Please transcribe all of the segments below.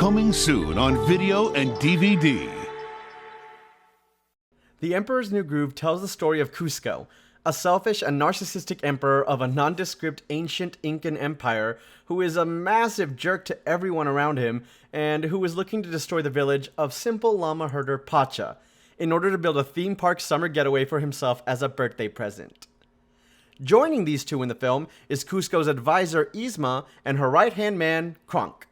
Coming soon on video and DVD. The Emperor's New Groove tells the story of Cusco, a selfish and narcissistic emperor of a nondescript ancient Incan empire who is a massive jerk to everyone around him and who is looking to destroy the village of simple llama herder Pacha in order to build a theme park summer getaway for himself as a birthday present. Joining these two in the film is Cusco's advisor Yzma and her right-hand man Kronk.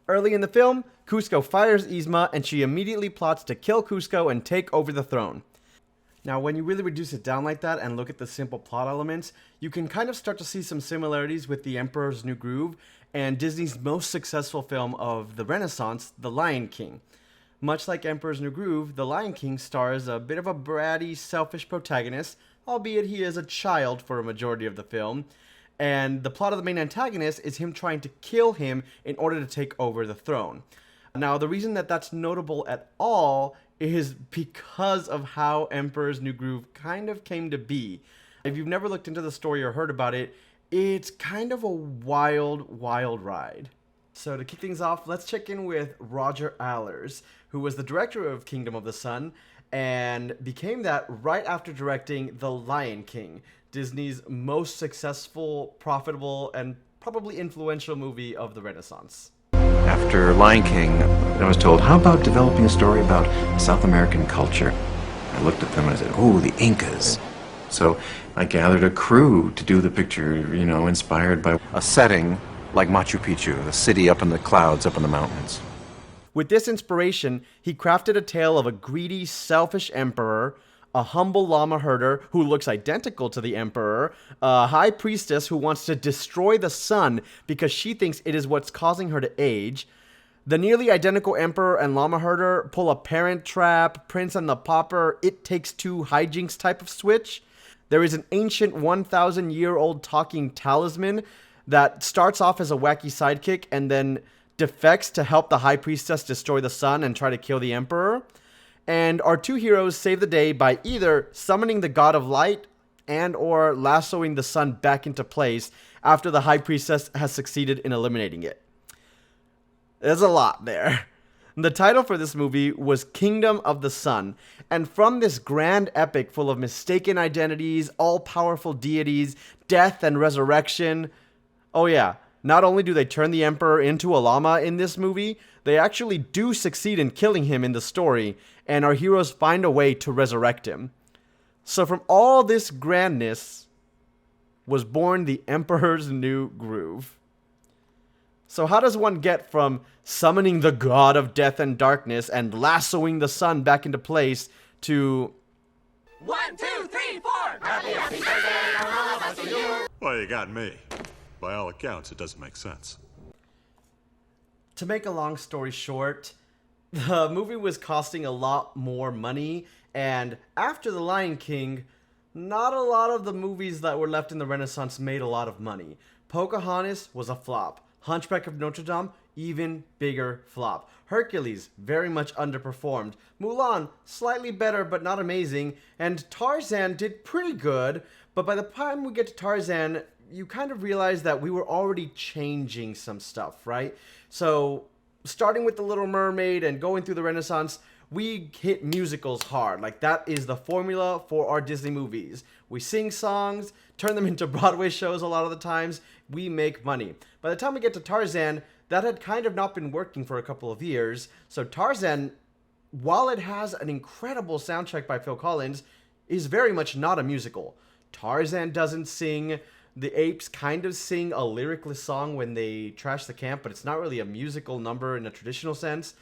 Early in the film, Cusco fires Yzma and she immediately plots to kill Cusco and take over the throne. Now, when you really reduce it down like that and look at the simple plot elements, you can kind of start to see some similarities with The Emperor's New Groove and Disney's most successful film of the Renaissance, The Lion King. Much like Emperor's New Groove, The Lion King stars a bit of a bratty, selfish protagonist, albeit he is a child for a majority of the film, and the plot of the main antagonist is him trying to kill him in order to take over the throne. Now, the reason that that's notable at all is because of how Emperor's New Groove kind of came to be. If you've never looked into the story or heard about it, it's kind of a wild, wild ride. So to kick things off, let's check in with Roger Allers, who was the director of Kingdom of the Sun and became that right after directing The Lion King, Disney's most successful, profitable, and probably influential movie of the Renaissance. After Lion King, I was told, how about developing a story about South American culture? I looked at them and I said, oh, the Incas. So I gathered a crew to do the picture, inspired by a setting like Machu Picchu, the city up in the clouds, up in the mountains. With this inspiration, he crafted a tale of a greedy, selfish emperor, a humble llama herder who looks identical to the emperor, a high priestess who wants to destroy the sun because she thinks it is what's causing her to age. The nearly identical emperor and llama herder pull a Parent Trap, Prince and the Pauper, It Takes Two hijinks type of switch. There is an ancient 1,000-year-old talking talisman that starts off as a wacky sidekick and then defects to help the high priestess destroy the sun and try to kill the emperor. And our two heroes save the day by either summoning the god of light and or lassoing the sun back into place after the high priestess has succeeded in eliminating it. There's a lot there. The title for this movie was Kingdom of the Sun, and from this grand epic full of mistaken identities, all-powerful deities, death and resurrection. Oh yeah, not only do they turn the emperor into a llama in this movie, they actually do succeed in killing him in the story, and our heroes find a way to resurrect him. So from all this grandness was born The Emperor's New Groove. So how does one get from summoning the god of death and darkness and lassoing the sun back into place to 1, 2, 3, 4. Happy, happy birthday, all of us to you. Well, you got me. By all accounts, it doesn't make sense. To make a long story short, the movie was costing a lot more money, and after The Lion King, not a lot of the movies that were left in the Renaissance made a lot of money. Pocahontas was a flop. Hunchback of Notre Dame, even bigger flop. Hercules, very much underperformed. Mulan, slightly better but not amazing. And Tarzan did pretty good, but by the time we get to Tarzan, you kind of realize that we were already changing some stuff, right? So, starting with The Little Mermaid and going through the Renaissance, we hit musicals hard. Like, that is the formula for our Disney movies. We sing songs, turn them into Broadway shows a lot of the times. We make money. By the time we get to Tarzan, that had kind of not been working for a couple of years. So Tarzan, while it has an incredible soundtrack by Phil Collins, is very much not a musical. Tarzan doesn't sing. The apes kind of sing a lyricless song when they trash the camp, but it's not really a musical number in a traditional sense.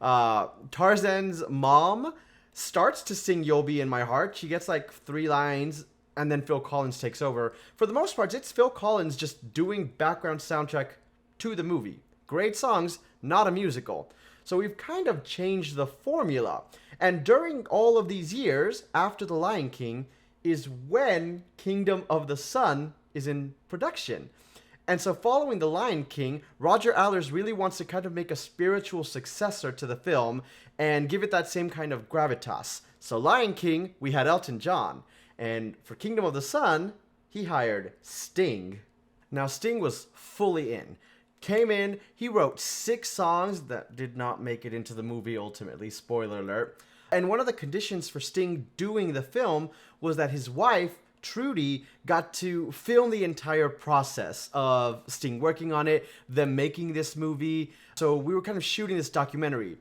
Tarzan's mom starts to sing You'll Be in My Heart. She gets like 3 lines, and then Phil Collins takes over. For the most part, it's Phil Collins just doing background soundtrack to the movie. Great songs, not a musical. So we've kind of changed the formula. And during all of these years, after The Lion King, is when Kingdom of the Sun is in production. And so following The Lion King, Roger Allers really wants to kind of make a spiritual successor to the film and give it that same kind of gravitas. So Lion King, we had Elton John. And for Kingdom of the Sun, he hired Sting. Now Sting was fully in. Came in, he wrote 6 songs that did not make it into the movie ultimately, spoiler alert. And one of the conditions for Sting doing the film was that his wife, Trudy, got to film the entire process of Sting working on it, them making this movie. So we were kind of shooting this documentary.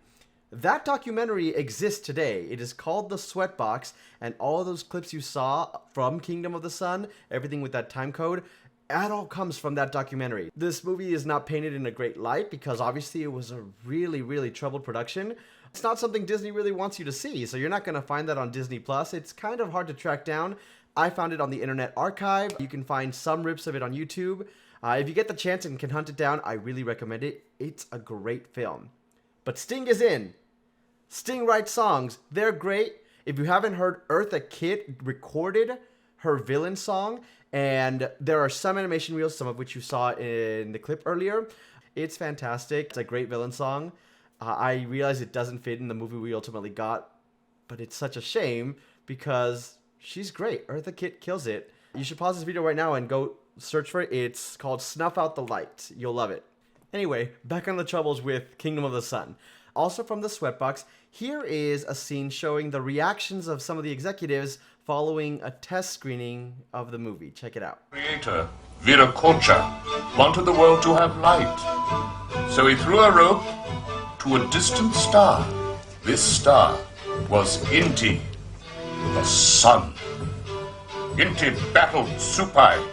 That documentary exists today. It is called The Sweatbox, and all those clips you saw from Kingdom of the Sun, everything with that time code, that all comes from that documentary. This movie is not painted in a great light because obviously it was a really, really troubled production. It's not something Disney really wants you to see, so you're not going to find that on Disney+. It's kind of hard to track down. I found it on the Internet Archive. You can find some rips of it on YouTube. If you get the chance and can hunt it down, I really recommend it. It's a great film. But Sting is in. Sting writes songs. They're great. If you haven't heard Eartha Kitt recorded her villain song, and there are some animation reels, some of which you saw in the clip earlier. It's fantastic. It's a great villain song. I realize it doesn't fit in the movie we ultimately got, but it's such a shame because she's great. Eartha Kitt kills it. You should pause this video right now and go search for it. It's called Snuff Out the Light. You'll love it. Anyway, back on the troubles with Kingdom of the Sun. Also from the Sweatbox, here is a scene showing the reactions of some of the executives following a test screening of the movie. Check it out. Creator, Viracocha, wanted the world to have light. So he threw a rope to a distant star. This star was Inti, the sun. Inti battled Supai.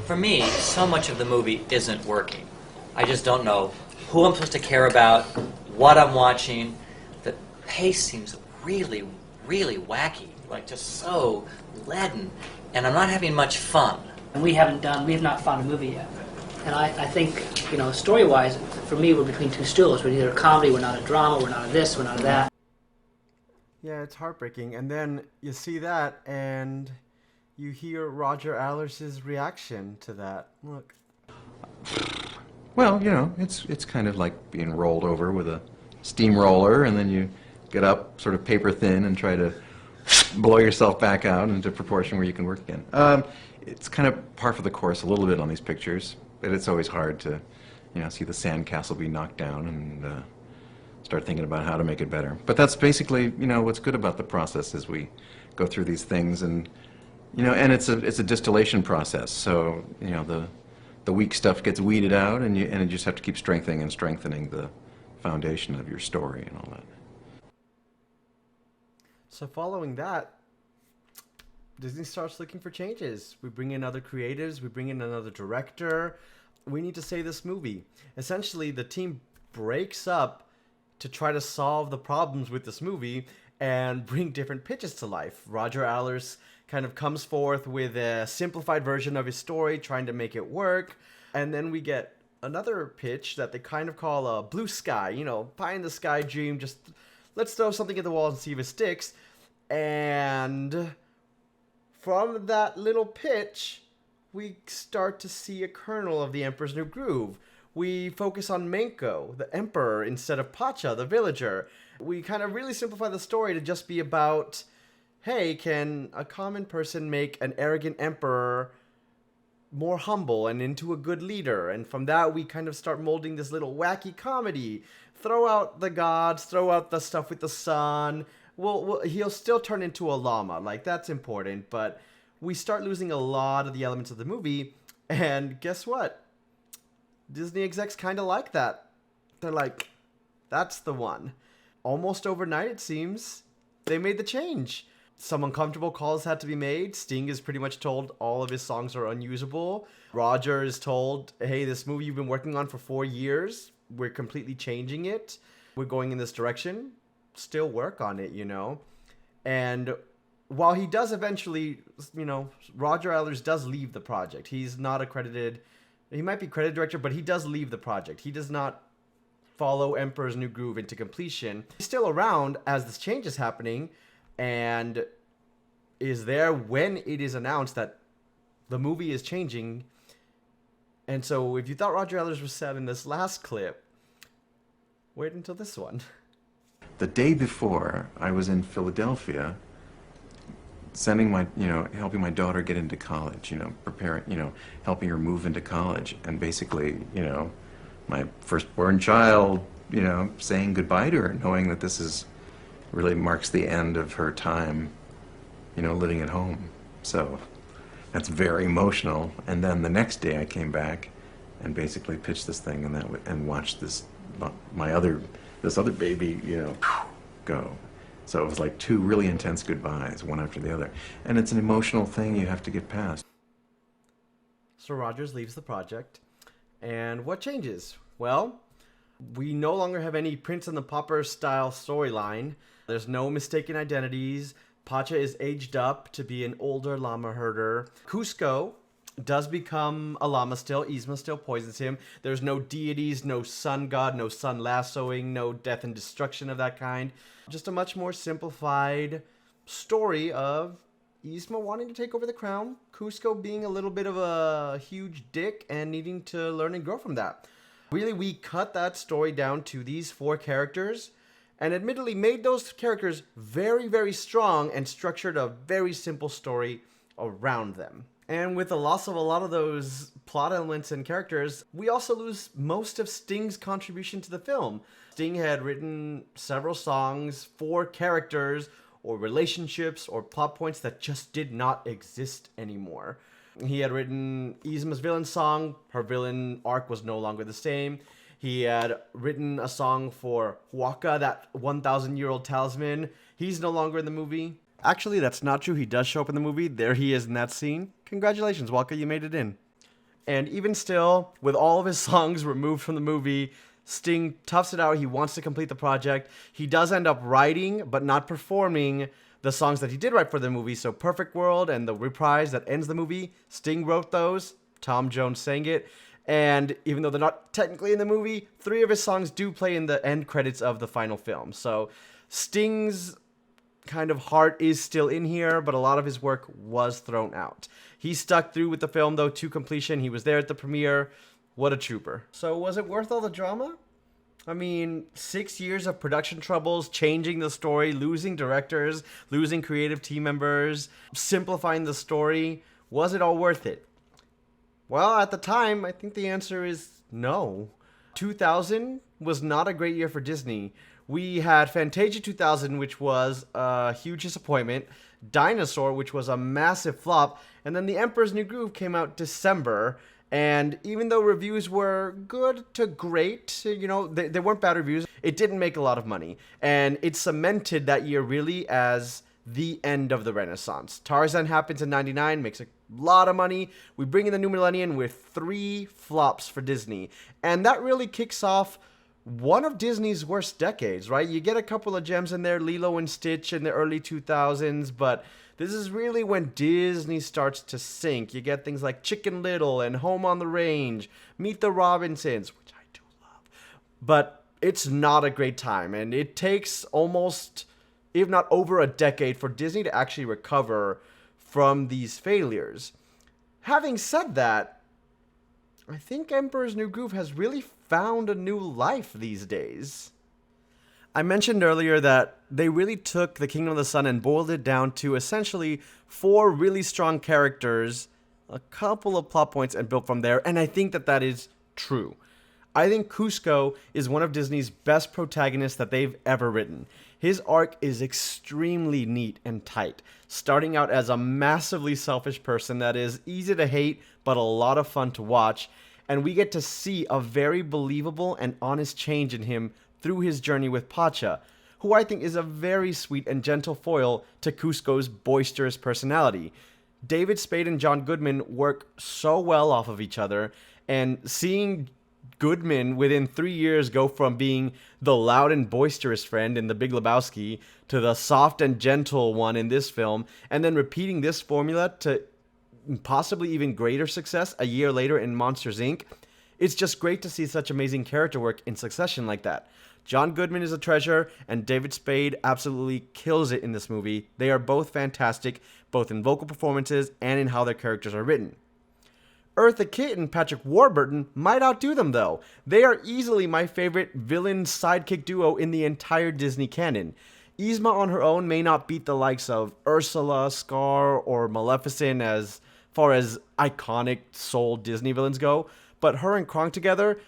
For me, so much of the movie isn't working. I just don't know who I'm supposed to care about, what I'm watching. The pace seems really, really wacky, like just so leaden, and I'm not having much fun. And we have not found a movie yet. And I think, story-wise, for me, we're between two stools. We're neither a comedy, we're not a drama, we're not a this, we're not a that. Yeah, it's heartbreaking. And then you see that, and you hear Roger Allers' reaction to that. Look. Well, it's kind of like being rolled over with a steamroller, and then you get up sort of paper thin and try to blow yourself back out into proportion where you can work again. It's kind of par for the course a little bit on these pictures, but it's always hard to, see the sandcastle be knocked down and start thinking about how to make it better. But that's basically, what's good about the process is we go through these things and, and it's a distillation process. So, the weak stuff gets weeded out, and you just have to keep strengthening the foundation of your story and all that. So following that, Disney starts looking for changes. We bring in other creatives, we bring in another director. We need to save this movie. Essentially, the team breaks up to try to solve the problems with this movie and bring different pitches to life. Roger Allers kind of comes forth with a simplified version of his story, trying to make it work. And then we get another pitch that they kind of call a blue sky, pie in the sky dream, just let's throw something at the wall and see if it sticks. And from that little pitch, we start to see a kernel of the Emperor's New Groove. We focus on Menko, the Emperor, instead of Pacha, the villager. We kind of really simplify the story to just be about, hey, can a common person make an arrogant emperor more humble and into a good leader? And from that, we kind of start molding this little wacky comedy. Throw out the gods, throw out the stuff with the sun. Well, he'll still turn into a llama. Like, that's important. But we start losing a lot of the elements of the movie. And guess what? Disney execs kind of like that. They're like, that's the one. Almost overnight, it seems, they made the change. Some uncomfortable calls had to be made. Sting is pretty much told all of his songs are unusable. Roger is told, hey, this movie you've been working on for 4 years, we're completely changing it. We're going in this direction. Still work on it, And while he does eventually, Roger Allers does leave the project. He's not accredited. He might be credit director, but he does leave the project. He does not follow Emperor's New Groove into completion. He's still around as this change is happening and is there when it is announced that the movie is changing. And so if you thought Roger Allers was sad in this last clip, wait until this one. The day before, I was in Philadelphia sending my, helping my daughter get into college, preparing, helping her move into college, and basically, my firstborn child, saying goodbye to her, knowing that this is really marks the end of her time, living at home. So that's very emotional. And then the next day I came back and basically pitched this thing, and watched this other baby, go. So it was like two really intense goodbyes, one after the other. And it's an emotional thing you have to get past. So Rogers leaves the project. And what changes? Well, we no longer have any Prince and the Pauper style storyline. There's no mistaken identities. Pacha is aged up to be an older llama herder. Kuzco does become a llama still. Yzma still poisons him. There's no deities, no sun god, no sun lassoing, no death and destruction of that kind. Just a much more simplified story of Yzma wanting to take over the crown, Kuzco being a little bit of a huge dick and needing to learn and grow from that. Really, we cut that story down to these 4 characters and admittedly made those characters very, very strong and structured a very simple story around them. And with the loss of a lot of those plot elements and characters, we also lose most of Sting's contribution to the film. Sting had written several songs for characters or relationships or plot points that just did not exist anymore. He had written Yzma's villain song. Her villain arc was no longer the same. He had written a song for Huaca, that 1,000-year-old talisman. He's no longer in the movie. Actually, that's not true. He does show up in the movie. There he is in that scene. Congratulations, Waka, you made it in. And even still, with all of his songs removed from the movie, Sting toughs it out. He wants to complete the project. He does end up writing, but not performing, the songs that he did write for the movie. So Perfect World and the reprise that ends the movie, Sting wrote those. Tom Jones sang it. And even though they're not technically in the movie, 3 of his songs do play in the end credits of the final film. So Sting's kind of heart is still in here, but a lot of his work was thrown out. He stuck through with the film, though, to completion. He was there at the premiere. What a trooper. So was it worth all the drama? I mean, 6 years of production troubles, changing the story, losing directors, losing creative team members, simplifying the story. Was it all worth it? Well, at the time, I think the answer is no. 2000 was not a great year for Disney. We had Fantasia 2000, which was a huge disappointment, Dinosaur, which was a massive flop, and then The Emperor's New Groove came out December. And even though reviews were good to great, they weren't bad reviews, it didn't make a lot of money. And it cemented that year really as the end of the Renaissance. Tarzan happens in 99, makes a lot of money. We bring in the new millennium with 3 flops for Disney. And that really kicks off one of Disney's worst decades, right? You get a couple of gems in there, Lilo and Stitch in the early 2000s, but this is really when Disney starts to sink. You get things like Chicken Little and Home on the Range, Meet the Robinsons, which I do love. But it's not a great time, and it takes almost, if not over a decade, for Disney to actually recover from these failures. Having said that, I think Emperor's New Groove has really found a new life these days. I mentioned earlier that they really took the Kingdom of the Sun and boiled it down to essentially 4 really strong characters, a couple of plot points, and built from there, and I think that is true. I think Kuzco is one of Disney's best protagonists that they've ever written. His arc is extremely neat and tight, starting out as a massively selfish person that is easy to hate but a lot of fun to watch, and we get to see a very believable and honest change in him through his journey with Pacha, who I think is a very sweet and gentle foil to Kuzco's boisterous personality. David Spade and John Goodman work so well off of each other, and seeing Goodman within 3 years go from being the loud and boisterous friend in The Big Lebowski to the soft and gentle one in this film, and then repeating this formula to possibly even greater success a year later in Monsters, Inc., it's just great to see such amazing character work in succession like that. John Goodman is a treasure, and David Spade absolutely kills it in this movie. They are both fantastic, both in vocal performances and in how their characters are written. Eartha Kitt and Patrick Warburton might outdo them, though. They are easily my favorite villain sidekick duo in the entire Disney canon. Yzma on her own may not beat the likes of Ursula, Scar, or Maleficent as far as iconic soul Disney villains go, but her and Kronk together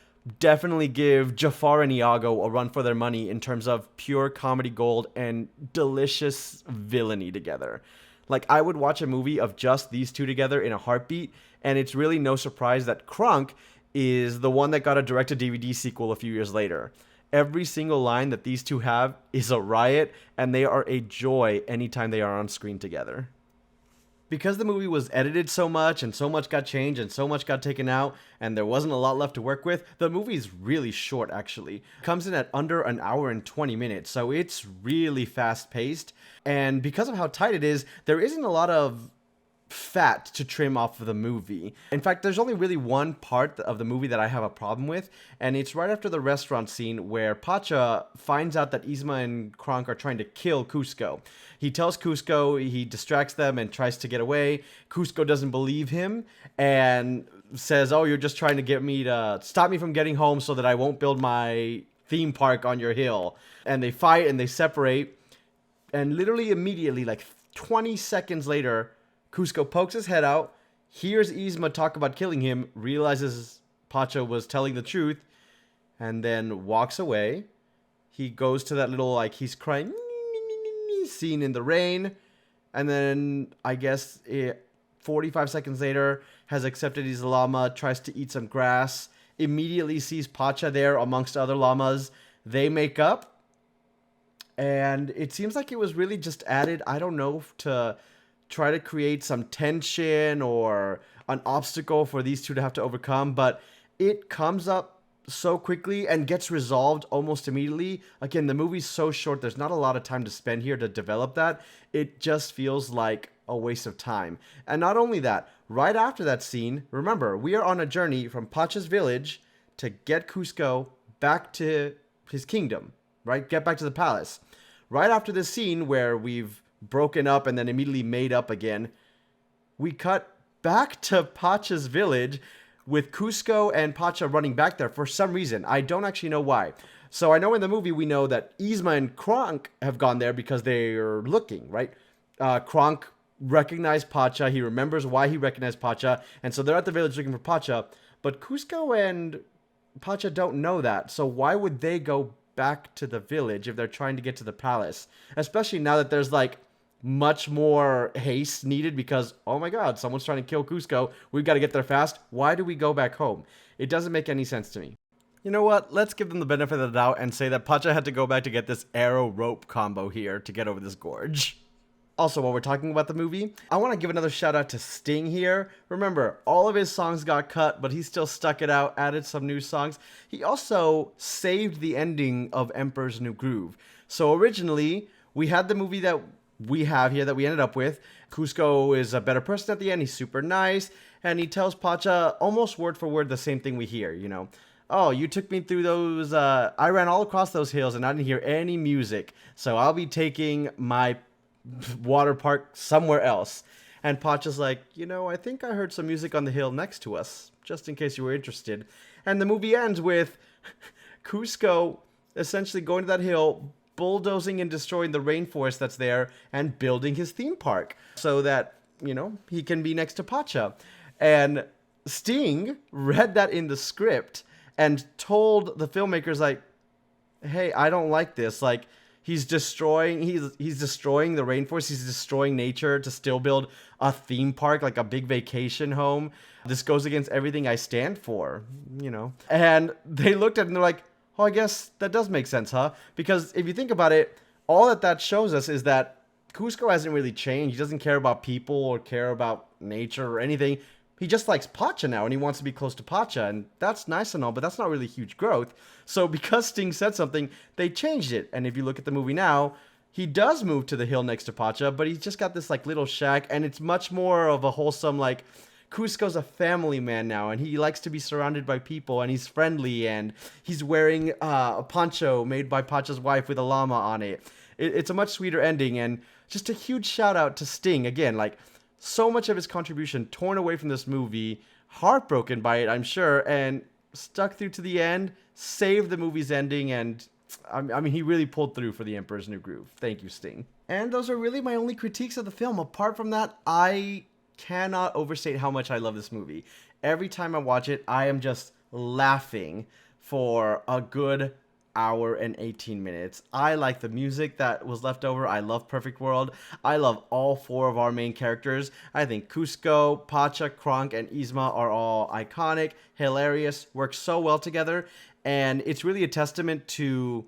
definitely give Jafar and Iago a run for their money in terms of pure comedy gold and delicious villainy together. Like, I would watch a movie of just these two together in a heartbeat, and it's really no surprise that Kronk is the one that got a direct-to-DVD sequel a few years later. Every single line that these two have is a riot, and they are a joy anytime they are on screen together. Because the movie was edited so much, and so much got changed, and so much got taken out, and there wasn't a lot left to work with, the movie is really short, actually. It comes in at under an hour and 20 minutes, so it's really fast-paced. And because of how tight it is, there isn't a lot of fat to trim off of the movie. In fact, there's only really one part of the movie that I have a problem with, and it's right after the restaurant scene where Pacha finds out that Yzma and Kronk are trying to kill Kuzco. He tells Kuzco, he distracts them and tries to get away. Kuzco doesn't believe him and says, oh, you're just trying to get me to stop me from getting home so that I won't build my theme park on your hill. And they fight and they separate, and literally immediately, like 20 seconds later, Kuzco pokes his head out, hears Yzma talk about killing him, realizes Pacha was telling the truth, and then walks away. He goes to that little, like, he's crying scene in the rain, and then, I guess, 45 seconds later, has accepted his llama, tries to eat some grass, immediately sees Pacha there amongst other llamas. They make up, and it seems like it was really just added, I don't know, to try to create some tension or an obstacle for these two to have to overcome, but it comes up so quickly and gets resolved almost immediately. Again, the movie's so short, there's not a lot of time to spend here to develop that. It just feels like a waste of time. And not only that, right after that scene, remember, we are on a journey from Pacha's village to get Kuzco back to his kingdom, right? Get back to the palace. Right after this scene where we've broken up and then immediately made up again, we cut back to Pacha's village with Kuzco and Pacha running back there for some reason. I don't actually know why. So I know in the movie we know that Yzma and Kronk have gone there because they're looking, right? Kronk recognized Pacha. He remembers why he recognized Pacha. And so they're at the village looking for Pacha. But Kuzco and Pacha don't know that. So why would they go back to the village if they're trying to get to the palace? Especially now that there's like much more haste needed because, oh my god, someone's trying to kill Kuzco. We've got to get there fast. Why do we go back home? It doesn't make any sense to me. You know what? Let's give them the benefit of the doubt and say that Pacha had to go back to get this arrow rope combo here to get over this gorge. Also, while we're talking about the movie, I want to give another shout out to Sting here. Remember, all of his songs got cut, but he still stuck it out, added some new songs. He also saved the ending of Emperor's New Groove. So originally, we had the movie that we have here that we ended up with. Kuzco is a better person at the end. He's super nice. And he tells Pacha almost word for word the same thing we hear, you know. Oh, you took me through those, I ran all across those hills and I didn't hear any music. So I'll be taking my water park somewhere else. And Pacha's like, you know, I think I heard some music on the hill next to us, just in case you were interested. And the movie ends with Kuzco essentially going to that hill, bulldozing and destroying the rainforest that's there and building his theme park so that, you know, he can be next to Pacha. And Sting read that in the script and told the filmmakers, like, hey, I don't like this. Like, he's destroying the rainforest. He's destroying nature to still build a theme park, like a big vacation home. This goes against everything I stand for, you know. And they looked at it and they're like, oh, I guess that does make sense, huh? Because if you think about it, all that shows us is that Kuzco hasn't really changed. He doesn't care about people or care about nature or anything. He just likes Pacha now, and he wants to be close to Pacha, and that's nice and all, but that's not really huge growth. So because Sting said something, they changed it. And if you look at the movie now, he does move to the hill next to Pacha, but he's just got this like little shack, and it's much more of a wholesome, like, Kuzco's a family man now, and he likes to be surrounded by people, and he's friendly, and he's wearing a poncho made by Pacha's wife with a llama on it. It's a much sweeter ending, and just a huge shout out to Sting. Again, like, so much of his contribution torn away from this movie, heartbroken by it, I'm sure, and stuck through to the end, saved the movie's ending, and I mean, he really pulled through for The Emperor's New Groove. Thank you, Sting. And those are really my only critiques of the film. Apart from that, I cannot overstate how much I love this movie. Every time I watch it, I am just laughing for a good hour and 18 minutes. I like the music that was left over. I love Perfect World. I love all four of our main characters. I think Kuzco, Pacha, Kronk, and Yzma are all iconic, hilarious, work so well together, and it's really a testament to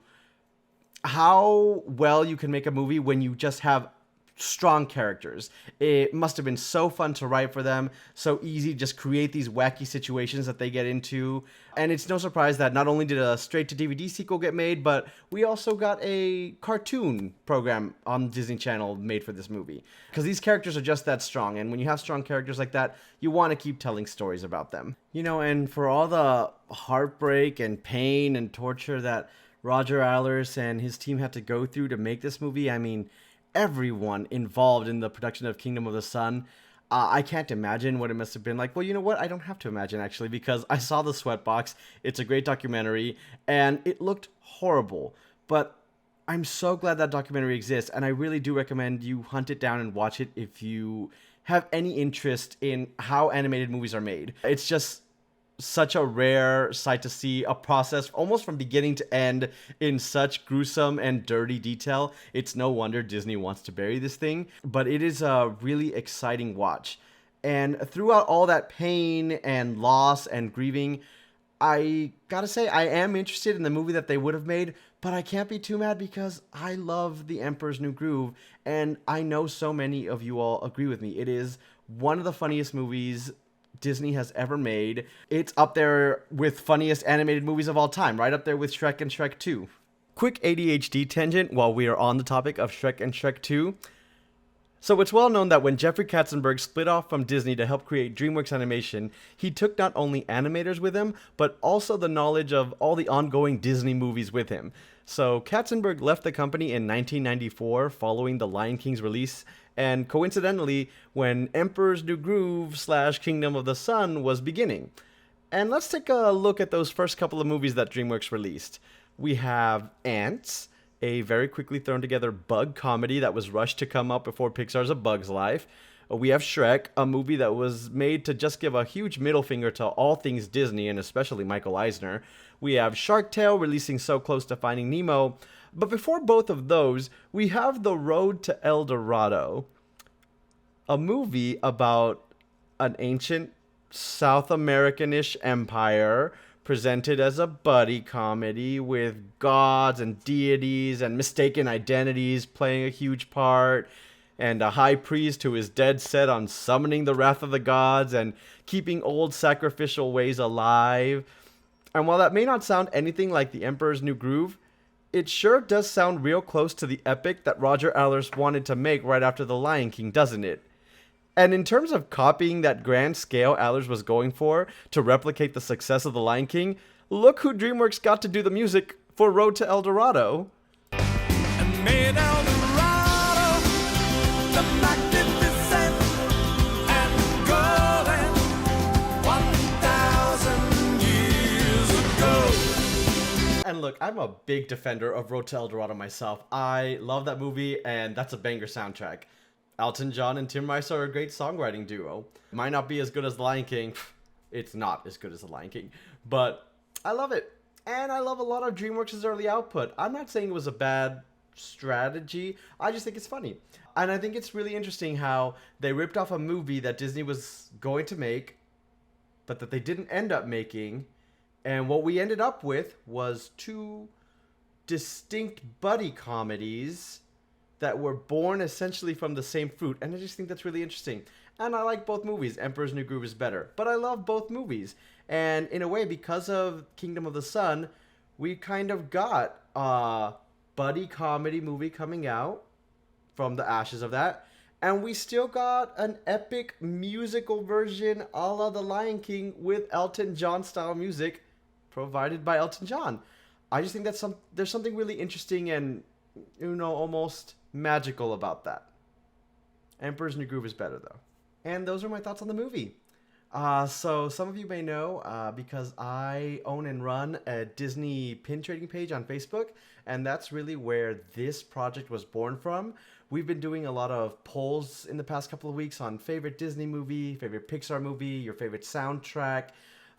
how well you can make a movie when you just have strong characters. It must have been so fun to write for them, so easy to just create these wacky situations that they get into. And it's no surprise that not only did a straight-to-DVD sequel get made, but we also got a cartoon program on Disney Channel made for this movie. Because these characters are just that strong, and when you have strong characters like that, you want to keep telling stories about them. You know, and for all the heartbreak and pain and torture that Roger Allers and his team had to go through to make this movie, I mean, everyone involved in the production of Kingdom of the Sun, I can't imagine what it must have been like. Well, you know what? I don't have to imagine, actually, because I saw The Sweatbox. It's a great documentary, and it looked horrible. But I'm so glad that documentary exists, and I really do recommend you hunt it down and watch it if you have any interest in how animated movies are made. It's just such a rare sight to see, a process almost from beginning to end in such gruesome and dirty detail. It's no wonder Disney wants to bury this thing, but it is a really exciting watch. And throughout all that pain and loss and grieving, I gotta say, I am interested in the movie that they would have made, but I can't be too mad because I love The Emperor's New Groove, and I know so many of you all agree with me. It is one of the funniest movies Disney has ever made. It's up there with funniest animated movies of all time, right up there with Shrek and Shrek 2. Quick ADHD tangent while we are on the topic of Shrek and Shrek 2. So it's well known that when Jeffrey Katzenberg split off from Disney to help create DreamWorks Animation, he took not only animators with him, but also the knowledge of all the ongoing Disney movies with him. So Katzenberg left the company in 1994 following The Lion King's release, and coincidentally, when Emperor's New Groove / Kingdom of the Sun was beginning. And let's take a look at those first couple of movies that DreamWorks released. We have Ants, a very quickly thrown together bug comedy that was rushed to come up before Pixar's A Bug's Life. We have Shrek, a movie that was made to just give a huge middle finger to all things Disney, and especially Michael Eisner. We have Shark Tale, releasing So Close to Finding Nemo. But before both of those, we have The Road to El Dorado, a movie about an ancient South American-ish empire presented as a buddy comedy with gods and deities and mistaken identities playing a huge part, and a high priest who is dead set on summoning the wrath of the gods and keeping old sacrificial ways alive. And while that may not sound anything like The Emperor's New Groove, it sure does sound real close to the epic that Roger Allers wanted to make right after The Lion King, doesn't it? And in terms of copying that grand scale Allers was going for to replicate the success of The Lion King, look who DreamWorks got to do the music for Road to El Dorado. And made El Dorado the magnificent and golden 1,000 years ago. And look, I'm a big defender of Road to El Dorado myself. I love that movie, and that's a banger soundtrack. Elton John and Tim Rice are a great songwriting duo. Might not be as good as The Lion King. It's not as good as The Lion King. But I love it. And I love a lot of DreamWorks' early output. I'm not saying it was a bad strategy. I just think it's funny. And I think it's really interesting how they ripped off a movie that Disney was going to make, but that they didn't end up making. And what we ended up with was two distinct buddy comedies that were born essentially from the same fruit. And I just think that's really interesting. And I like both movies. Emperor's New Groove is better. But I love both movies. And in a way, because of Kingdom of the Sun, we kind of got a buddy comedy movie coming out from the ashes of that. And we still got an epic musical version a la The Lion King with Elton John style music provided by Elton John. I just think that's there's something really interesting and, almost magical about that. Emperor's New Groove is better, though. And those are my thoughts on the movie. So some of you may know because I own and run a Disney pin trading page on Facebook, and that's really where this project was born from. We've been doing a lot of polls in the past couple of weeks on favorite Disney movie, favorite Pixar movie, your favorite soundtrack,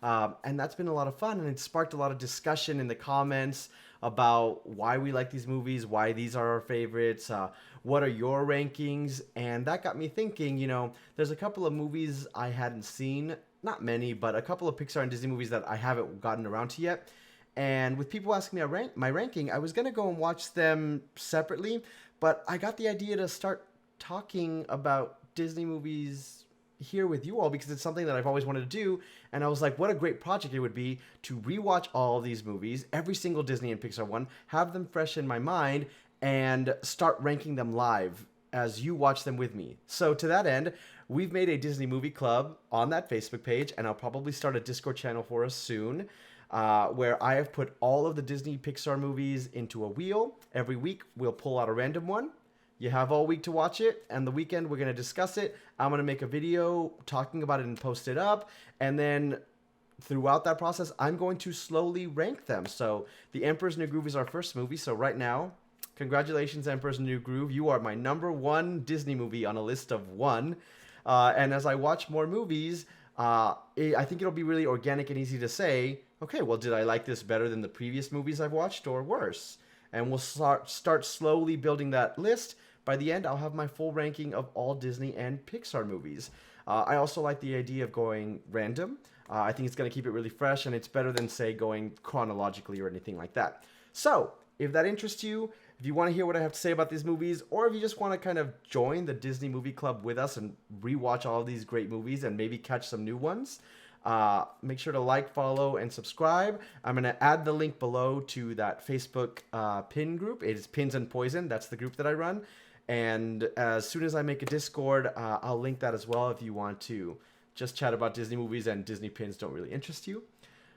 and that's been a lot of fun, and it sparked a lot of discussion in the comments about why we like these movies, why these are our favorites, what are your rankings, and that got me thinking, there's a couple of movies I hadn't seen, not many, but a couple of Pixar and Disney movies that I haven't gotten around to yet. And with people asking me my ranking, I was going to go and watch them separately, but I got the idea to start talking about Disney movies here with you all because it's something that I've always wanted to do. And I was like, what a great project it would be to rewatch all of these movies, every single Disney and Pixar one, have them fresh in my mind, and start ranking them live as you watch them with me. So to that end, we've made a Disney movie club on that Facebook page, and I'll probably start a Discord channel for us soon. Where I have put all of the Disney Pixar movies into a wheel. Every week, we'll pull out a random one. You have all week to watch it, and the weekend, we're going to discuss it. I'm going to make a video talking about it and post it up, and then throughout that process, I'm going to slowly rank them. So The Emperor's New Groove is our first movie, so right now, congratulations, Emperor's New Groove. You are my number one Disney movie on a list of one. And as I watch more movies, I think it'll be really organic and easy to say, okay, well, did I like this better than the previous movies I've watched or worse? And we'll start slowly building that list. By the end, I'll have my full ranking of all Disney and Pixar movies. I also like the idea of going random. I think it's going to keep it really fresh, and it's better than, say, going chronologically or anything like that. So, if that interests you, if you want to hear what I have to say about these movies, or if you just want to kind of join the Disney Movie Club with us and rewatch all of these great movies and maybe catch some new ones, make sure to like, follow, and subscribe. I'm going to add the link below to that Facebook pin group. It is Pins and Poison. That's the group that I run. And as soon as I make a Discord, I'll link that as well if you want to just chat about Disney movies and Disney pins don't really interest you.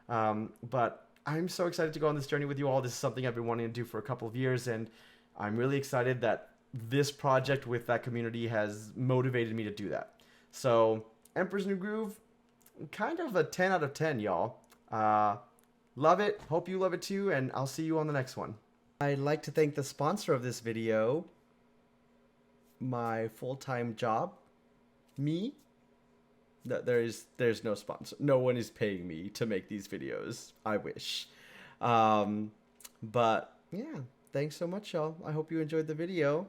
But I'm so excited to go on this journey with you all. This is something I've been wanting to do for a couple of years, and I'm really excited that this project with that community has motivated me to do that. So, Emperor's New Groove, kind of a 10 out of 10, y'all. Love it. Hope you love it too, and I'll see you on the next one. I'd like to thank the sponsor of this video, my full-time job, me. There's no sponsor. No one is paying me to make these videos. I wish. But yeah, thanks so much, y'all. I hope you enjoyed the video.